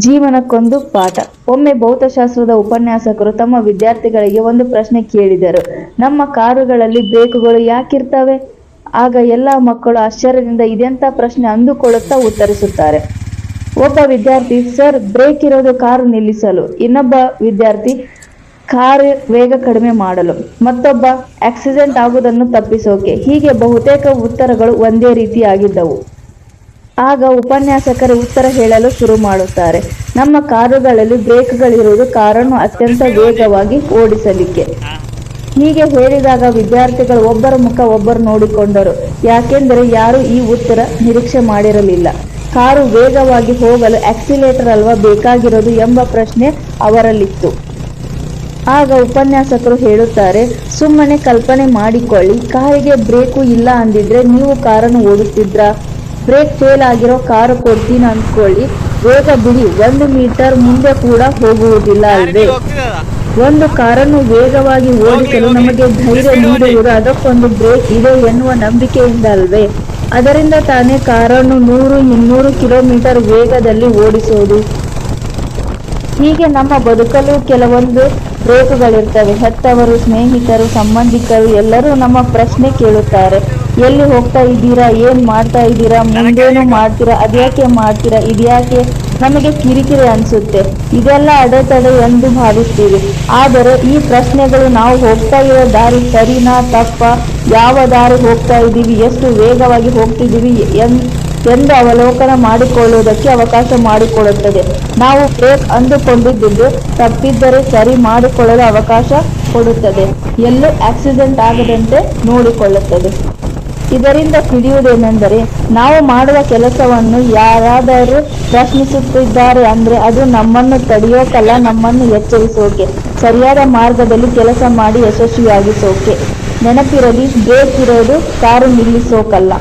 ಜೀವನಕ್ಕೊಂದು ಪಾಠ. ಒಮ್ಮೆ ಭೌತಶಾಸ್ತ್ರದ ಉಪನ್ಯಾಸಕರು ತಮ್ಮ ವಿದ್ಯಾರ್ಥಿಗಳಿಗೆ ಒಂದು ಪ್ರಶ್ನೆ ಕೇಳಿದರು. ನಮ್ಮ ಕಾರುಗಳಲ್ಲಿ ಬ್ರೇಕುಗಳು ಯಾಕಿರ್ತವೆ? ಆಗ ಎಲ್ಲ ಮಕ್ಕಳು ಆಶ್ಚರ್ಯದಿಂದ ಇದೆಂಥ ಪ್ರಶ್ನೆ ಅಂದುಕೊಳ್ಳುತ್ತಾ ಉತ್ತರಿಸುತ್ತಾರೆ. ಒಬ್ಬ ವಿದ್ಯಾರ್ಥಿ, ಸರ್, ಬ್ರೇಕ್ ಇರೋದು ಕಾರು ನಿಲ್ಲಿಸಲು. ಇನ್ನೊಬ್ಬ ವಿದ್ಯಾರ್ಥಿ, ಕಾರು ವೇಗ ಕಡಿಮೆ ಮಾಡಲು. ಮತ್ತೊಬ್ಬ, ಆಕ್ಸಿಡೆಂಟ್ ಆಗುವುದನ್ನು ತಪ್ಪಿಸೋಕೆ. ಹೀಗೆ ಬಹುತೇಕ ಉತ್ತರಗಳು ಒಂದೇ ರೀತಿಯಾಗಿದ್ದವು. ಆಗ ಉಪನ್ಯಾಸಕರು ಉತ್ತರ ಹೇಳಲು ಶುರು ಮಾಡುತ್ತಾರೆ. ನಮ್ಮ ಕಾರುಗಳಲ್ಲಿ ಬ್ರೇಕ್ಗಳಿರುವುದು ಕಾರನ್ನು ಅತ್ಯಂತ ವೇಗವಾಗಿ ಓಡಿಸಲಿಕ್ಕೆ. ಹೀಗೆ ಹೇಳಿದಾಗ ವಿದ್ಯಾರ್ಥಿಗಳು ಒಬ್ಬರ ಮುಖ ಒಬ್ಬರು ನೋಡಿಕೊಂಡರು. ಯಾಕೆಂದರೆ ಯಾರೂ ಈ ಉತ್ತರ ನಿರೀಕ್ಷೆ ಮಾಡಿರಲಿಲ್ಲ. ಕಾರು ವೇಗವಾಗಿ ಹೋಗಲು ಆಕ್ಸಿಲೇಟರ್ ಅಲ್ವಾ ಬೇಕಾಗಿರೋದು ಎಂಬ ಪ್ರಶ್ನೆ ಅವರಲ್ಲಿತ್ತು. ಆಗ ಉಪನ್ಯಾಸಕರು ಹೇಳುತ್ತಾರೆ, ಸುಮ್ಮನೆ ಕಲ್ಪನೆ ಮಾಡಿಕೊಳ್ಳಿ, ಕಾರಿಗೆ ಬ್ರೇಕು ಇಲ್ಲ ಅಂದಿದ್ರೆ ನೀವು ಕಾರನ್ನು ಓಡಿಸ್ತಿದ್ರಾ? ಬ್ರೇಕ್ ಫೇಲ್ ಆಗಿರೋ ಕಾರು ಕೊಡ್ತೀನಿ ಅಂದ್ಕೊಳ್ಳಿ, ವೇಗ ಬಿಡಿ, 1 ಮೀಟರ್ ಮುಂದೆ ಕೂಡ ಹೋಗುವುದಿಲ್ಲ ಅಲ್ವೇ? ಒಂದು ಕಾರನ್ನು ವೇಗವಾಗಿ ಓಡಿಸಲು ನಮಗೆ ಧೈರ್ಯ ನೀಡುವುದು ಅದಕ್ಕೊಂದು ಬ್ರೇಕ್ ಇದೆ ಎನ್ನುವ ನಂಬಿಕೆಯಿಂದ ಅಲ್ವೇ? ಅದರಿಂದ ತಾನೇ ಕಾರನ್ನು 100-200 ಕಿಲೋಮೀಟರ್ ವೇಗದಲ್ಲಿ ಓಡಿಸೋದು. ಹೀಗೆ ನಮ್ಮ ಬದುಕಲ್ಲೂ ಕೆಲವೊಂದು ಬ್ರೇಕುಗಳಿರ್ತವೆ. ಹೆತ್ತವರು, ಸ್ನೇಹಿತರು, ಸಂಬಂಧಿಕರು ಎಲ್ಲರೂ ನಮ್ಮ ಪ್ರಶ್ನೆ ಕೇಳುತ್ತಾರೆ. ಎಲ್ಲಿ ಹೋಗ್ತಾ ಇದ್ದೀರಾ? ಏನ್ ಮಾಡ್ತಾ ಇದ್ದೀರಾ? ಮುಂದೇನು ಮಾಡ್ತೀರಾ? ಅದ್ಯಾಕೆ ಮಾಡ್ತೀರಾ? ಇದ್ಯಾಕೆ ನಮಗೆ ಕಿರಿಕಿರಿ ಅನ್ಸುತ್ತೆ? ಇದೆಲ್ಲ ಅಡೆತಡೆ ಎಂದು ಭಾವಿಸ್ತೀವಿ. ಆದರೆ ಈ ಪ್ರಶ್ನೆಗಳು ನಾವು ಹೋಗ್ತಾ ಇರೋ ದಾರಿ ಸರಿನಾ ತಪ್ಪಾ, ಯಾವ ದಾರಿ ಹೋಗ್ತಾ ಇದ್ದೀವಿ, ಎಷ್ಟು ವೇಗವಾಗಿ ಹೋಗ್ತಿದ್ದೀವಿ ಎಂದು ಅವಲೋಕನ ಮಾಡಿಕೊಳ್ಳುವುದಕ್ಕೆ ಅವಕಾಶ ಮಾಡಿಕೊಡುತ್ತದೆ. ನಾವು ಬ್ರೇಕ್ ಅಂದುಕೊಂಡಿದ್ದು ತಪ್ಪಿದ್ದರೆ ಸರಿ ಮಾಡಿಕೊಳ್ಳಲು ಅವಕಾಶ ಕೊಡುತ್ತದೆ. ಎಲ್ಲೂ ಆಕ್ಸಿಡೆಂಟ್ ಆಗದಂತೆ ನೋಡಿಕೊಳ್ಳುತ್ತದೆ. ಇದರಿಂದ ತಿಳಿಯುವುದೇನೆಂದರೆ, ನಾವು ಮಾಡುವ ಕೆಲಸವನ್ನು ಯಾರಾದರೂ ಪ್ರಶ್ನಿಸುತ್ತಿದ್ದಾರೆ ಅಂದ್ರೆ ಅದು ನಮ್ಮನ್ನು ತಡೆಯೋಕಲ್ಲ, ನಮ್ಮನ್ನು ಎಚ್ಚರಿಸೋಕೆ, ಸರಿಯಾದ ಮಾರ್ಗದಲ್ಲಿ ಕೆಲಸ ಮಾಡಿ ಯಶಸ್ವಿಯಾಗಿಸೋಕೆ. ನೆನಪಿರಲಿ, ಬ್ರೇಕ್ ಇರೋದು ಕಾರು ನಿಲ್ಲಿಸೋಕಲ್ಲ.